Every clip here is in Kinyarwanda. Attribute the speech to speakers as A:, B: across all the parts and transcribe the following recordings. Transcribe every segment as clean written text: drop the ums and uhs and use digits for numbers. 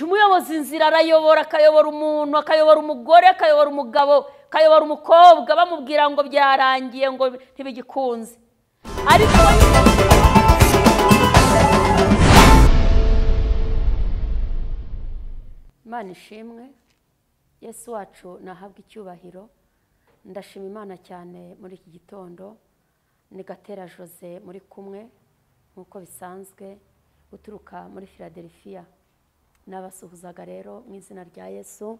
A: umuyobozi inzira arayobora, akayobora umuntu, akayobora umugore, akayobora umugabo, akayobora umukobwa, bamubwira ngo byarangiye, ngo ntibigikunze. Ariko Imana ishimwe, Yesu wacu nahabwa icyubahiro. Ndashima Imana cyane muri iki gitondo. Ni Gatera Jose muri kumwe nkuko bisanzwe uturuka muri Philadelifia. Nabasuhuzaga rero mu izina rya Yesu.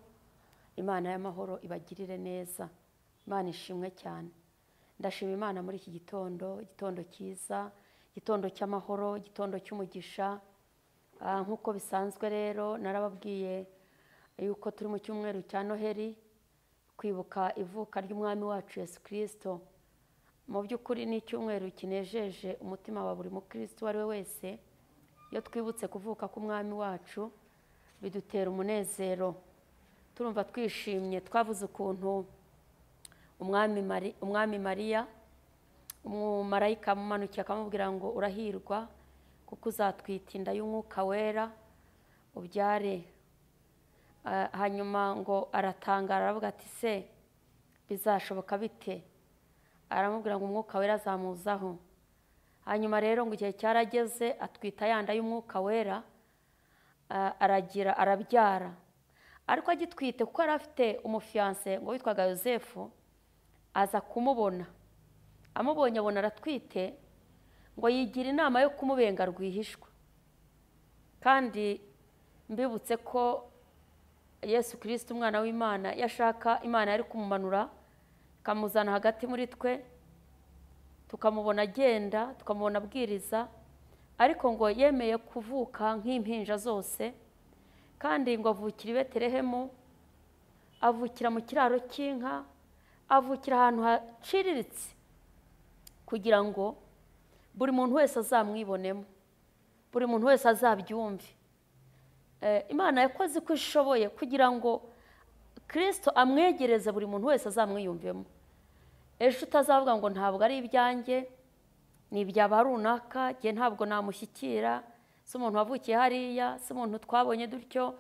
A: Imana y'amahoro ibagirire neza. Imana ishimwe cyane. Ndashima Imana muri iki gitondo, igitondo cyiza, igitondo cy'amahoro, igitondo cy'umugisha. Nkuko bisanzwe rero narababwiye yuko turi mu cyumweru cya Noheli, kwibuka ivuka ry'Umwami wacu Yesu Kristo. Mu by'ukuri ni icyumweru kinejeje umutima wa buri mukristo wari we wese. Iyo twibutse kuvuka k'Umwami wacu bidutera umunezero, turumva twishimye. Twavuze ukuntu umwami Mariya, umumarayika amumanukiye akamubwira ngo urahirwa kuko uzatwita inda y'Umwuka wera ubyare. Hanyuma ngo aratangara, aravuga ati se bizashoboka bite? Aramubwira ngo Umwuka wera azamuzaho. Hanyuma rero ngo igihe cyarageze atwita yanda y'Umwuka wera, arabyara. Ariko agitwite kuko yari afite umufiance ngo witwaga Yosefu, aza kumubona. Amubonye abona aratwite, ngo yigira inama yo kumubenga rwihishwa. Kandi mbibutse ko Yesu Kristo umwana w'Imana yashaka Imana yari kumumanura ikamuzana hagati muri twe, tukamubona agenda, tukamubona abwiriza. Ariko ngo yemeye kuvuka nk'impinja zose, kandi ngo avukira i Betelehemu, avukira mu kiraro cy'inka, avukira ahantu haciriritse kugira ngo buri muntu wese azamwibonemo, buri muntu wese azabyumve. Imana yakoze uko ishoboye kugira ngo Kristo amwegereze buri muntu wese azamwiyumvemo. Ejo utazavuga ngo ntabwo ari ibyanjye, ni ibyaba runaka, nge ntabwo namushyikira, si umuntu wavukiye hariya, si umuntu twabonye dutyo,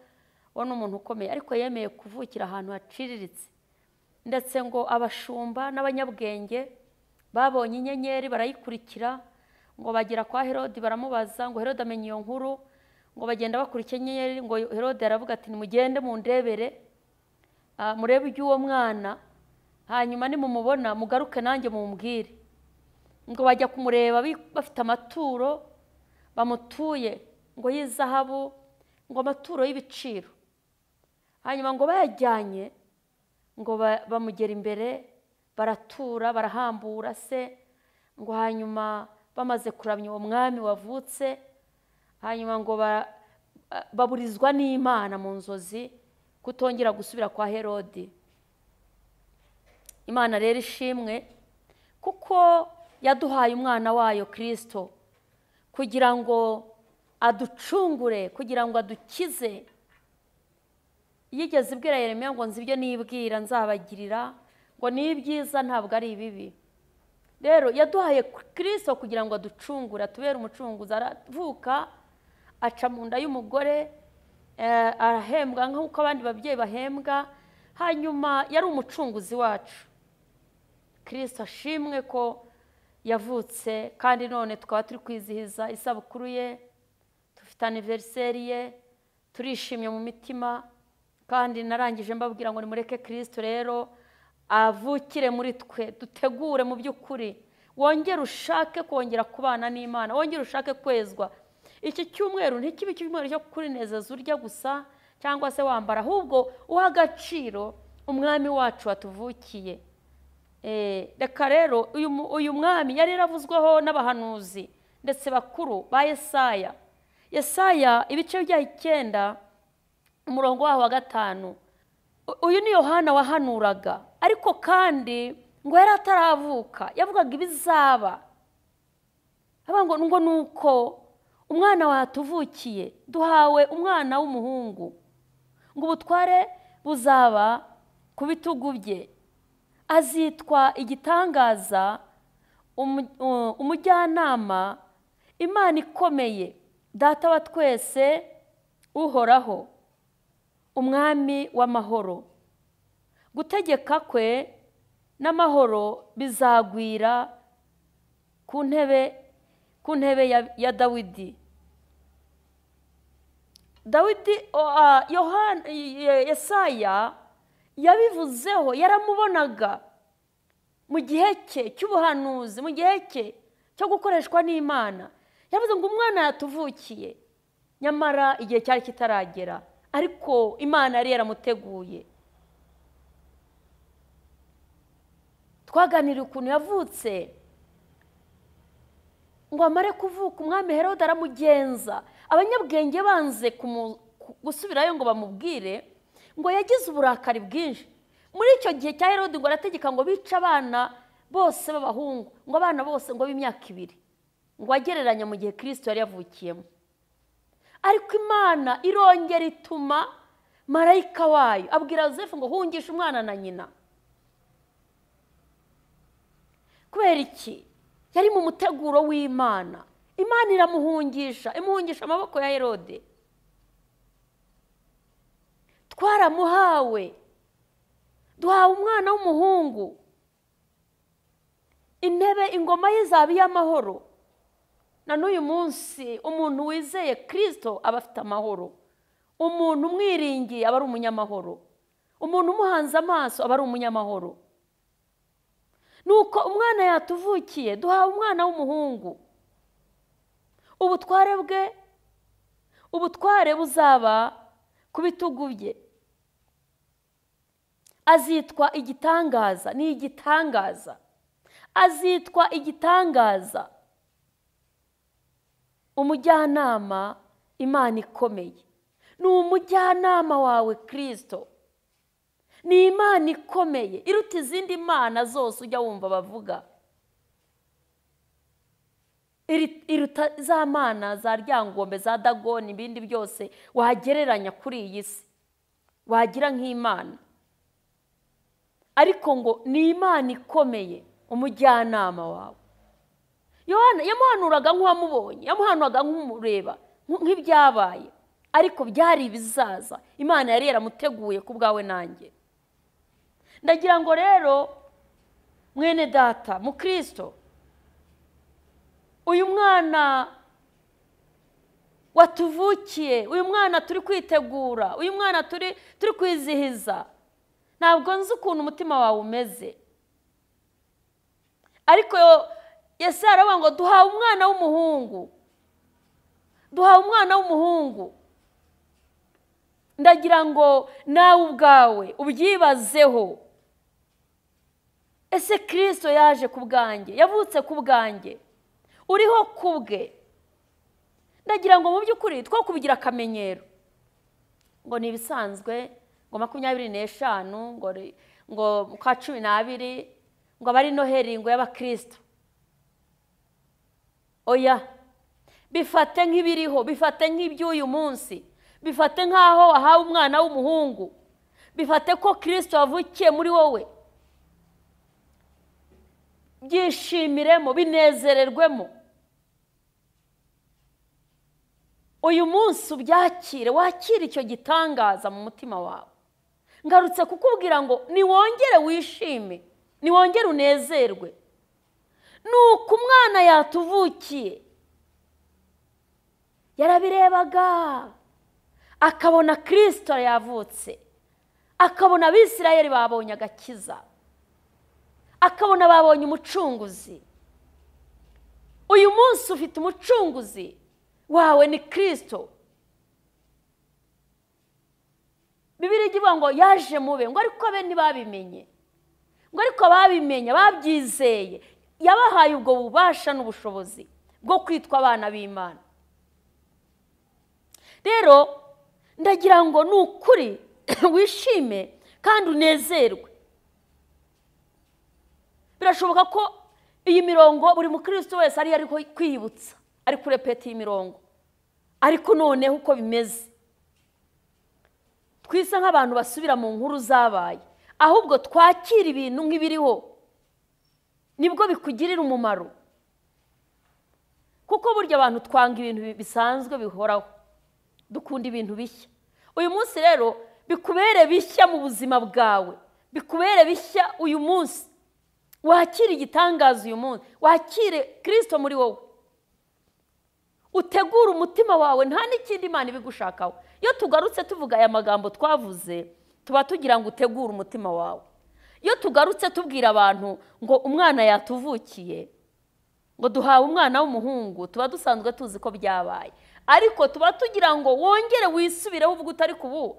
A: uwo ni umuntu ukomeye. Ariko yemeye kuvukira ahantu haciriritse. Ndetse ngo abashumba n'abanyabwenge babonye inyenyeri barayikurikira, ngo bagera kwa Herode baramubaza, ngo Herode amenye iyo nkuru, ngo bagenda bakurikira inyenyeri. Ngo Herode aravuga ati nimugende mundebere, murebe iby'uwo mwana, hanyuma nimumubona mugaruke nanjye mumbwire. Ngo bajya kumureba bafite amaturo bamutuye, ngo y'izahabu, ngo amaturo y'ibiciro. Hanyuma ngo bayajyanye, ngo bamugera imbere, baratura, barahambura se. Ngo hanyuma bamaze kuramya uwo mwami wavutse, hanyuma ngo baburizwa n'Imana mu nzozi kutongera gusubira kwa Herode. Imana rero ishimwe kuko yaduhaye umwana wayo Kristo kugira ngo aducungure, kugira ngo adukize. Yigeze ibwira Yeremiya ngo nzi ibyo nibwira nzabagirira, ngo ni ibyiza ntabwo ari ibibi. Rero yaduhaye Kristo kugira ngo aducungure, atubere umucunguzi. Aravuka, aca mu nda y'umugore, arahembwa nk'uko abandi babyeyi bahembwa. Hanyuma yari umucunguzi wacu. Kristo ashimwe ko yavutse, kandi none tukaba turi kwizihiza isabukuru ye, dufite anniversaire ye, turishimye mu mitima. Kandi narangije mbabwira ngo nimureke Kristo rero avukire muri twe, dutegure mu by'ukuri, wongere ushake kongera kubana n'Imana, wongere ushake kwezwa. Iki cyumweru ntikibe icyumweru cyo kurinezeza urya gusa cyangwa se wambara, ahubwo uha agaciro umwami wacu watuvukiye. Reka rero uyu mwami yari yaravuzweho n'abahanuzi ndetse bakuru ba Yesaya. Yesaya ibice bya 9 umurongo waho wa 5. Uyu ni Yohana wahanuraga, ariko kandi ngo yari ataravuka, yavugaga ibizaba. Ngo nuko umwana watuvukiye, duhawe umwana w'umuhungu, ngo ubutware buzaba ku bitugu bye, azitwa igitangaza, umujyanama, Imana ikomeye, data wa twese, uhoraho, umwami w'amahoro. Gutegeka kwe n'amahoro bizagwira ku ntebe ya Dawidi. Yesaya yabivuzeho, yaramubonaga mu gihe cye cy'ubuhanuzi, mu gihe cye cyo gukoreshwa n'Imana. Yavuze ngo umwana yatuvukiye, nyamara igihe cyari kitaragera, ariko Imana yari yaramuteguye. Twaganiriye ukuntu yavutse ngo amare kuvuka, umwami Herode aramugenza. Abanyabwenge banze gusubirayo ngo bamubwire, ngo yagize uburakari bwinshi. Muri icyo gihe cya Herode ngo arategeka ngo bice abana bose b'abahungu, ngo abana bose ngo b'imyaka 2, ngo agereranya mu gihe Kristo yari yavukiyemo. Ariko Imana irongera ituma marayika wayo abwira Yosefu ngo hungisha umwana na nyina. Kubera iki? Yari mu muteguro w'Imana. Imana iramuhungisha, imuhungisha amaboko ya Herode. Twaramuhawe, duhawe umwana w'umuhungu. Ingoma ye izaba iy'amahoro. Na n'uyu munsi umuntu wizeye Kristo aba afite amahoro. Umuntu umwiringiye aba ari umunyamahoro. Umuntu umuhanze amaso aba ari umunyamahoro. Nuko umwana yatuvukiye, duhawe umwana w'umuhungu. Ubutware buzaba ku bitugu bye. Azitwa igitangaza, ni igitangaza. Azitwa igitangaza, umujyanama, Imana ikomeye. Ni umujyanama wawe Kristo. Ni Imana ikomeye iruta izindi mana zose ujya wumva bavuga. Iruta za mana za ryangombe, za dagoni, ibindi byose wagereranya kuri iyi si, wagira nk'Imana. Ariko ngo ni Imana ikomeye, umujyanama wawe. Yohana yamuhanuraga nk'uwamubonye, yamuhanuraga nk'umureba, nk'ibyabaye, ariko byari ibizaza. Imana yari yaramuteguye ku bwawe nanjye. Ndagira ngo rero mwene data mu Kristo, uyu mwana watuvukiye, uyu mwana turi kwitegura, uyu mwana turi kwizihiza, ntabwo nzi ukuntu umutima wawe umeze. Ariko Yesu aravuga ngo duhawe umwana w'umuhungu, duhawe umwana w'umuhungu. Ndagira ngo nawe ubwawe ubyibazeho. Ese Kristo yaje ku bwanjye, yavutse ku bwanjye, uriho kubwe? Ndagira ngo mu by'ukuri two kubigira akamenyero, ngo ni ibisanzwe, ngo 25, ngo kwa 12, ngo abari Noheli ngo y'Abakristo. Oya, bifate nk'ibiriho, bifate nk'iby'uyu munsi, bifate nk'aho wahawe umwana w'umuhungu, bifate ko Kristo yavukiye muri wowe. Byishimiremo, binezererwemo. Uyu munsi ubyakire, wakire icyo gitangaza mu mutima wawe. Ngarutse kukubwira ngo niwongere wishime, niwongere unezerwe. Nuko umwana yatuvukiye, yarabirebaga akabona Kristo yavutse, akabona Abisirayeli babonye agakiza, akabona babonye umucunguzi. Uyu munsi ufite umucunguzi wawe, ni Kristo. Bibiliya ivuga ngo yaje mube, ngo ariko abe ntibabimenye, ngo ariko babimenye, babyizeye, yabahaye ubwo bubasha n'ubushobozi bwo kwitwa abana b'Imana. Rero ndagira ngo nukuri wishime kandi unezerwe. Birashoboka ko iyi mirongo buri mukristo wese ari kwiyibutsa, ari kurepeta iyi mirongo, ariko noneho uko bimeze twisa nk'abantu basubira mu nkuru zabaye, ahubwo twakira ibintu nk'ibiriho, nibwo bikugirira umumaro. Kuko burya abantu twanga ibintu bisanzwe bihoraho, dukunda ibintu bishya. Uyu munsi rero bikubere bishya mu buzima bwawe, bikubere bishya uyu munsi. Wakire igitangaza uyu munsi, wakire Kristo muri wowe, utegura umutima wawe, nta n'ikindi Imana ibigushakaho. Iyo tugarutse tuvuga aya magambo twavuze, tuba tugira ngo utegure umutima wawe. Iyo tugarutse tubwira abantu ngo umwana yatuvukiye, ngo duhawe umwana w'umuhungu, tuba dusanzwe tuzi ko byabaye, ariko tuba tugira ngo wongere wisubireho uvuga utari kubu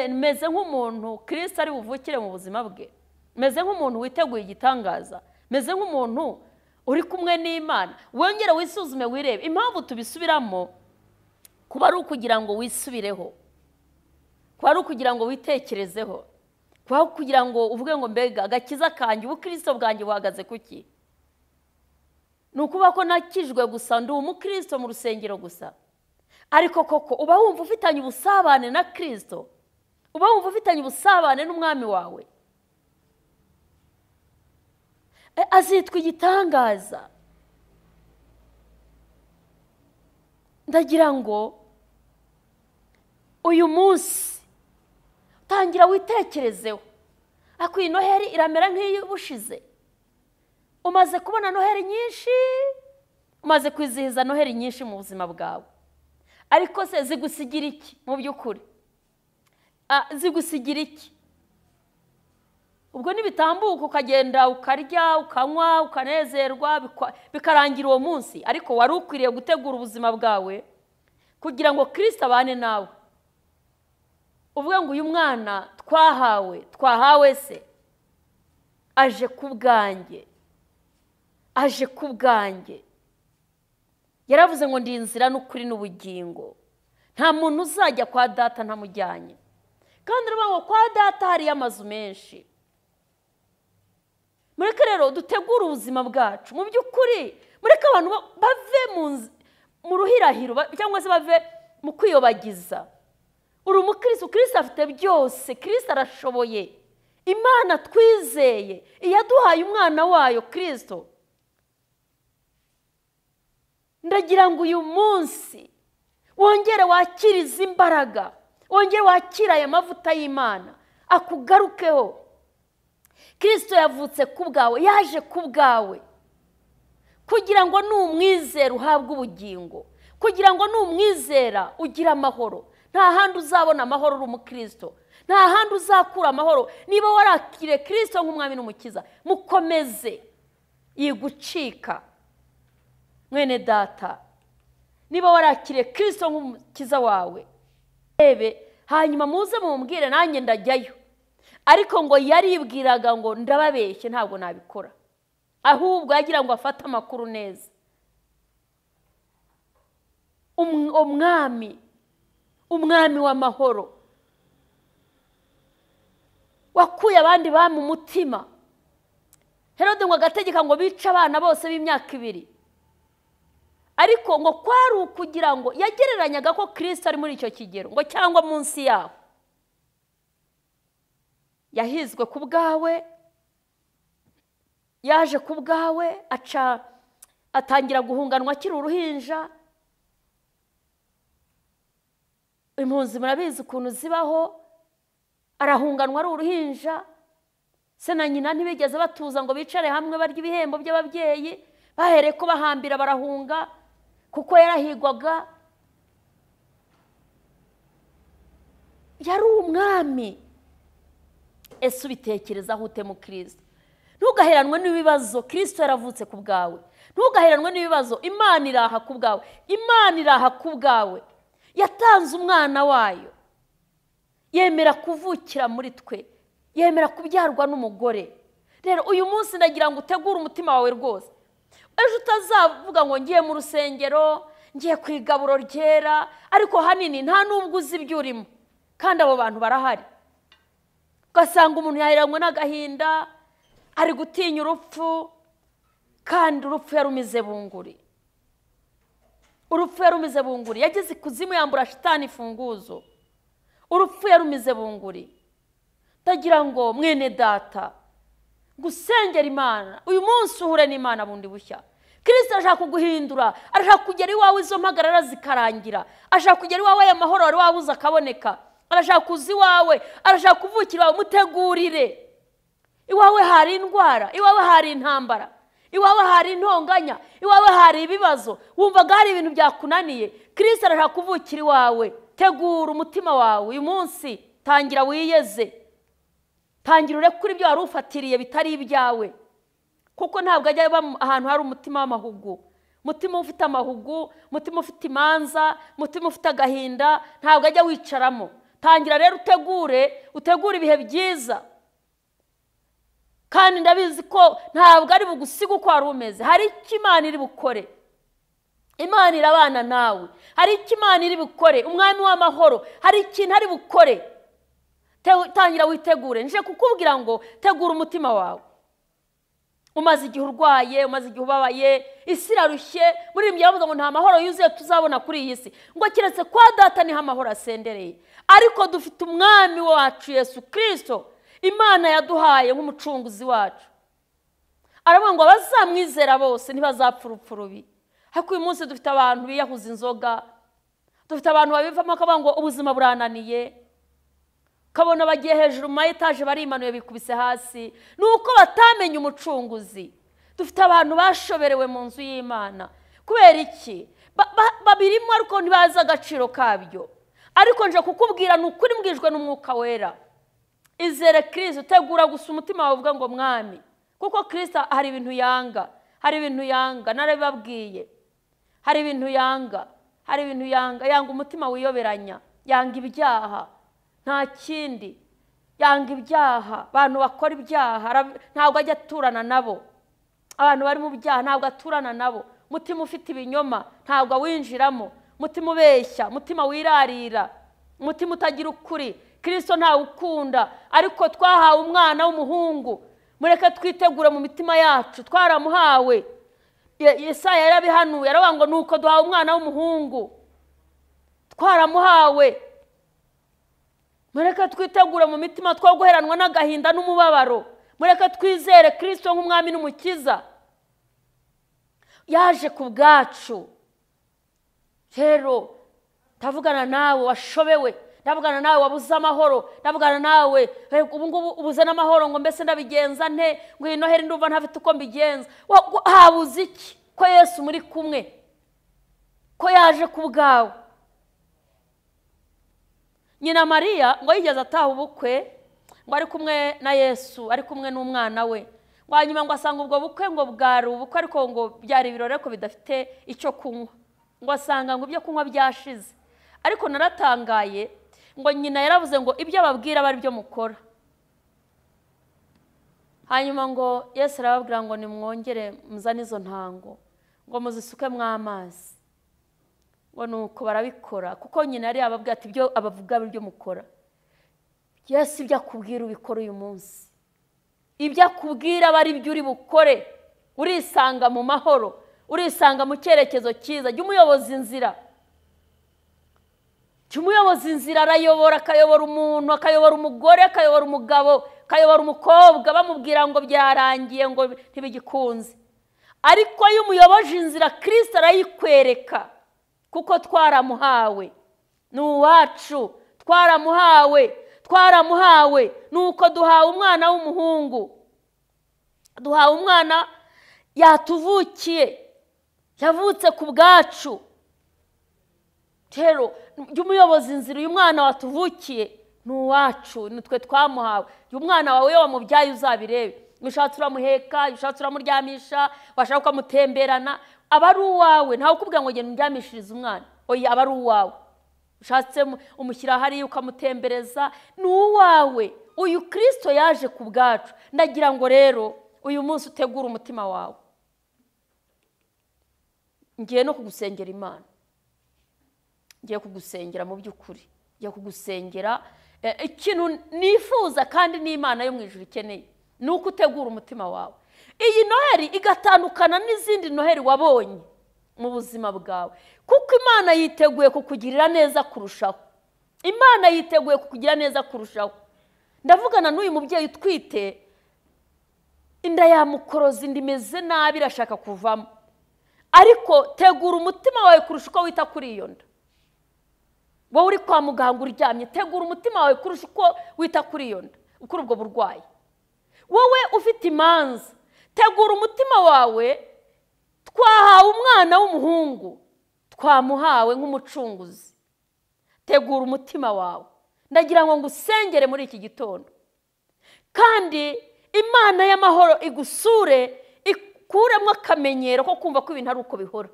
A: meze nk'umuntu Kristo ari buvukire mu buzima bwe, meze nk'umuntu witeguye igitangaza, meze nk'umuntu uri kumwe n'Imana. Wongere wisuzume wirebe. Impamvu tubisubiramo kuba ari ukugira ngo wisubireho, kuba ari ukugira ngo witekerezeho, kuba kugira ngo uvuge ngo mbega agakiza kanjye, ubukristo bwanjye buhagaze kuki? Ni ukuba ko nakijwe gusa, ndi umukristo mu rusengero gusa, ariko koko uba wumva ufitanye ubusabane na Kristo, uba wumva ufitanye ubusabane n'umwami wawe, azitwa igitangaza. Ndagira ngo uyu munsi tangira witekerezeho. Akwiye Noheri iramera nk'iy'ubushize, umaze kubona Noheri nyinshi, umaze kwizihiza Noheri nyinshi mu buzima bwawe, ariko se zigusigira iki mu by'ukuri? Zigusigira iki? Ubwo nibitambuka ukagenda ukarya ukanywa ukanezerwa bikarangira uwo munsi, ariko wari ukwiriye gutegura ubuzima bwawe kugira ngo Kristo abane nawe. Uvuga ngo uyu mwana twahawe se aje kubwanjye, aje kubwanjye. Yaravuze ngo ndi inzira n'ukuri n'ubugingo, nta muntu uzajya kwa data ntamujyanye. Kandi aravuga ngo kwa data hari amazu menshi. Mureke rero dutegura ubuzima bwacu mu by'ukuri, mureke abantu bave mu ruhirahiro cyangwa se bave mu kwiyobagiza. Uri umukristo, Kristo afite byose, Kristo arashoboye. Imana twizeye iyaduhaye umwana wayo Kristo. Ndagira ngo uyu munsi wongere wakirize imbaraga, wongere wakira aya mavuta y'Imana akugarukeho. Kristo yavutse ku bwawe, yaje ku bwawe kugira ngo numwizera uhabwe ubugingo, kugira ngo numwizera ugira amahoro. Nta handi uzabona amahoro uri umukristo, nta handi uzakura amahoro. Niba warakire Kristo nk'umwami n'umukiza, mukomeze yigucika. Mwene data, niba warakire Kristo nk'umukiza wawe, hanyuma muze mumbwire nanjye ndajyayo. Ariko ngo yaribwiraga ngo ndababeshye, ntabwo nabikora, ahubwo yagira ngo afate amakuru neza. Umwami w'amahoro wakuye abandi bami umutima. Herode ngo agategeka ngo bice abana bose b'imyaka 2, ariko ngo kwari ukugira ngo yagereranyaga ko Kristo ari muri icyo kigero, ngo cyangwa munsi yaho. Yahizwe ku bwawe, yaje ku bwawe, atangira guhunganwa akiri uruhinja. Impunzi murabizi ukuntu zibaho, arahunganwa ari uruhinja. Se na nyina ntibigeze batuza ngo bicare hamwe barya ibihembo by'ababyeyi, bahereye ko bahambira barahunga kuko yarahigwaga. Yari umwami. Ese ubitekerezaho ute mu Kristo? Ntugaheranwe n'ibibazo, Kristo yaravutse ku bwawe. Ntugaheranwe n'ibibazo, Imana iraha ku bwawe. Imana iraha ku bwawe. Yatanze umwana wayo, yemera kuvukira muri twe, yemera kubyarwa n'umugore. Rero uyu munsi ndagira ngo utegure umutima wawe rwose. Ejo utazavuga ngo ngiye mu rusengero, ngiye ku igaburo ryera, ariko hanini nta nubwo uzi ibyo urimo, kandi abo bantu barahari. Ugasanga umuntu yaheranywe n'agahinda, ari gutinya urupfu, kandi urupfu yarumize bunguri. Urupfu yarumize bunguri, yageze ikuzimu yambura shitani ifunguzo. Urupfu yarumize bunguri. Ndagira ngo mwene data gusengera Imana uyu munsi uhure n'Imana bundi bushya. Kristo ashaka kuguhindura, ashaka kugera iwawe izo mpagarara zikarangira, ashaka kugera iwawe aya mahoro wari wabuze akaboneka. arashaka kuza iwawe, arashaka kuvukira iwawe. Mutegurire. Iwawe hari indwara, iwawe hari intambara, iwawe hari intonganya, iwawe hari ibibazo, wumvaga hari ibintu byakunaniye, Kristo arashaka kuvukira iwawe. Tegura umutima wawe uyu munsi, tangira wiyeze, tangira urekure ibyo wari ufatiriye bitari ibyawe, kuko ntabwo ajya ahantu hari umutima w'amahugu. Mutima ufite amahugu, mutima ufite imanza, mutima ufite agahinda, ntabwo ajya wicaramo. Tangira rero utegure ibihe byiza, kandi ndabizi ko ntabwo ari bugusiga uko wari umeze. Hari icyo Imana iri bukore, Imana irabana nawe. Hari icyo Imana iri bukore, umwami w'amahoro hari ikintu ari bukore. Tangira witegure. Nje kukubwira ngo tegura umutima wawe. Umaze igihe urwaye, umaze igihe ubabaye, isi irarushye, muri ibyo yavuze ngo nta mahoro yuzuye tuzabona kuri iyi si, ngo kiretse kwa data niho amahoro asendereye. Ariko dufite umwami wacu Yesu Kristo, Imana yaduhaye nk'umucunguzi wacu. Aravuga ngo abazamwizera bose ntibazapfa urupfu rubi. Ariko uyu munsi dufite abantu biyahuza inzoga, dufite abantu babivamo akavuga ngo ubuzima burananiye, kabona bagiye hejuru mu etaje barimanuye bikubise hasi. Nuko batamenye umucunguzi. Dufite abantu bashoberewe mu nzu y'Imana. Kubera iki? Babirimo ariko ntibazi agaciro kabyo. Ariko nje kukubwira n'ukuri mbwijwe n'Umwuka Wera. Izere Kristo, tegura gusa umutima wawe uvuga ngo mwami, kuko Kristo hari ibintu yanga, hari ibintu yanga, narabibabwiye. Hari ibintu yanga, hari ibintu yanga, yanga umutima wiyoberanya, yanga ibyaha. Nta kindi, yanga ibyaha. Abantu bakora ibyaha ntabwo ajya aturana nabo. Abantu bari mu byaha ntabwo aturana nabo. Mutima ufite ibinyoma ntabwo winjiramo. Mutima ubeshya, mutima wirarira, mutima utagira ukuri. Kristo ntawe ukunda, ariko twahawe umwana w'umuhungu. Mureke twitegure mu mitima yacu, twaramuhawe. Yesaya yarabihanuye, aravuga ngo nuko duhawe umwana w'umuhungu, twaramuhawe. Mureke twitegure mu mitima two guheranwa n'agahinda n'umubabaro. Mureke twizere Kristo nk'umwami n'umukiza. Yaje ku bwacu. Rero tavugana nawe washobewe, ndavugana nawe wabuze amahoro, ndavugana nawe ubu ngubu ubuze n'amahoro, ngo mbese ndabigenza nte, ngo iyi Noheri ndumva ntafite uko mbigenza. Habuze iki? Ko Yesu muri kumwe, ko yaje ku bwawe. Nyina Mariya ngo yigeze ataha ubukwe, ngo ari kumwe na Yesu, ari kumwe n'umwana we. Ngo hanyuma ngo asanga ubwo bukwe ngo bwari ubukwe, ariko ngo byari ibirori ko bidafite icyo kunywa. Ngo asanga ngo ibyo kunywa byashize. Ariko naratangaye, ngo nyina yaravuze ngo ibyo ababwira bari byo mukora. Hanyuma ngo Yesu arababwira ngo nimwongere muzane izo ntango, ngo muzisuke mw'amazi. Ngo nuko barabikora, kuko nyina yari ababwira ati ibyo abavuga bari byo mukora. Yesu ibyo akubwira ubikora uyu munsi. Ibyo akubwira bari byo uri bukore. Urisanga mu mahoro, urisanga mu cyerekezo cyiza. Jya umuyoboza inzira. Umuyobozi inzira arayobora, akayobora umuntu, akayobora umugore, akayobora umugabo, akayobora umukobwa, bamubwira ngo byarangiye, ngo ntibigikunze. Ariko iyo umuyoboje inzira, Kristo arayikwereka, kuko twaramuhawe. Ni uwacu, twaramuhawe, nuko duhawe umwana w'umuhungu. Duhawe umwana yatuvukiye, yavutse ku bwacu. Rero jya umuyobozi inzira, uyu mwana watuvukiye ni uwacu, nitwe twamuhawe. Uyu mwana wawe iyo wamubyaye uzabirebe. Ushatse uramuheka, ushatse uramuryamisha, washaka ukamutemberana, aba ari uwawe. Ntawe ukubwira ngo genda undyamishirize umwana, oya, aba ari uwawe. Ushatse umushyira hariya ukamutembereza, ni uwawe. Uyu Kristo yaje ku bwacu. Ndagira ngo rero uyu munsi utegure umutima wawe. Ngiye no kugusengera Imana, ngiye kugusengera mu by'ukuri, ngiye kugusengera. Ikintu nifuza kandi n'Imana yo mu ijuru ikeneye ni uko utegura umutima wawe. Iyi Noheri igatandukana n'izindi Noheri wabonye mu buzima bwawe, kuko Imana yiteguye kukugirira neza kurushaho. Imana yiteguye kukugira neza kurushaho. Ndavugana n'uyu mubyeyi utwite, inda yamukoroza, inda imeze nabi, irashaka kuvamo. Ariko tegura umutima wawe kurusha uko wita kuri iyo nda. wowe uri kwa muganga uryamye, tegura umutima wawe kurusha uko wita kuri iyo nda, kuri ubwo burwayi. Wowe ufite imanza, tegura umutima wawe. Twahawe umwana w'umuhungu, twamuhawe nk'umucunguzi. Tegura umutima wawe. Ndagira ngo ngusengere muri iki gitondo, kandi Imana y'amahoro igusure, ikuremo akamenyero ko kumva ko ibintu ari uko bihora.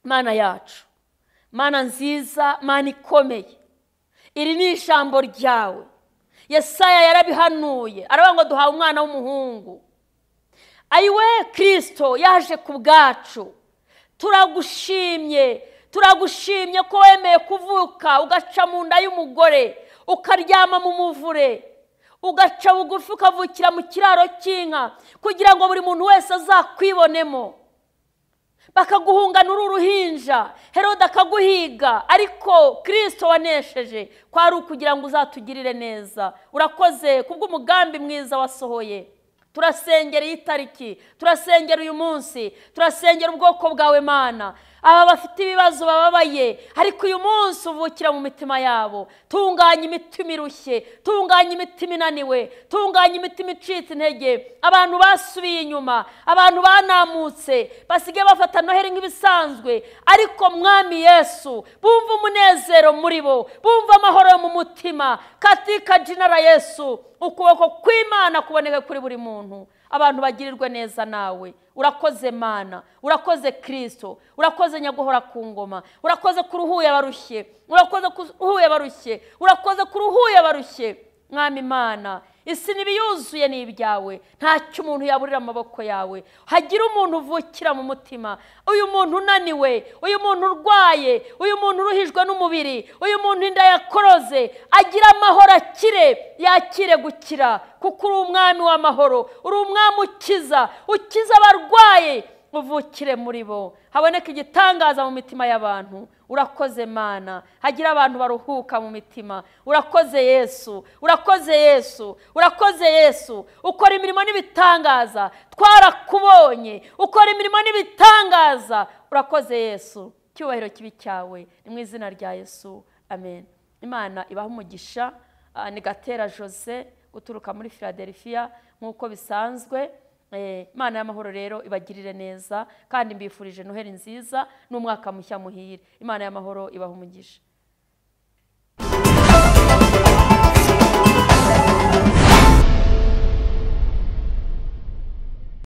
A: Mana yacu, Mana nziza, Mana ikomeye, iri ni ijambo ryawe. Yesaya yarabihanuye, aravuga ngo duhawe umwana w'umuhungu. Ayiwe Kristo yaje ku bwacu. Turagushimye, turagushimye ko wemeye kuvuka, ugaca mu nda y'umugore, ukaryama mu muvure, ugaca bugufi, ukavukira mu kiraro cy'inka, kugira ngo buri muntu wese azakwibonemo. Bakaguhungana uri uruhinja, Herode akaguhiga, ariko Kristo wanesheje, kwari ukugira ngo uzatugirire neza. Urakoze kubw'umugambi mwiza wasohoye. Turasengera iyi tariki, turasengera uyu munsi, turasengera ubwoko bwawe Mana. Aba bafite ibibazo bababaye, ariko uyu munsi uvukira mu mitima yabo. Tunganya imitima irushye, tunganya imitima inaniwe, tunganya imitima icitse intege, abantu basubiye inyuma, abantu banamutse, basigaye bafata Noheli nk'ibisanzwe, ariko Mwami Yesu, bumva umunezero muri bo, bumva amahoro mu mutima, katika jina la Yesu. Ukuboko kw'Imana kuboneka kuri buri muntu, abantu bagirirwe neza nawe. Urakoze Mana, urakoze Kristo, urakoze nyaguhora ku ngoma, urakoze kuruhuye barushye, urakoze kuruhuye barushye, urakoze kuruhuye barushye. Mwami Mana, isi nibiyuzuye ni ibyawe, ntacyo umuntu yaburira amaboko yawe. Hagira umuntu uvukira mu mutima, uyu muntu unaniwe, uyu muntu urwaye, uyu muntu uruhijwe n'umubiri, uyu muntu inda yakoroze, agira amahoro, akire, yakire gukira, kuko uri umwami w'amahoro, uri umwami ukiza, ukiza abarwaye. Uvukire muri bo, haboneka igitangaza mu mitima y'abantu. Urakoze Mana, hagira abantu baruhuka mu mitima. Urakoze Yesu, urakoze Yesu, urakoze Yesu. Ukora imirimo n'ibitangaza, twarakubonye, ukora imirimo n'ibitangaza. Urakoze Yesu, cyubahiro kibi cyawe, ni mu izina rya Yesu, amen. Imana ibaha umugisha. Ni Gatera Jose guturuka muri Philadelifia nk'uko bisanzwe. Imana y'amahoro rero ibagirire neza, kandi mbifurije Noheli nziza n'umwaka mushya muhire. Imana y'amahoro ibaha umugisha.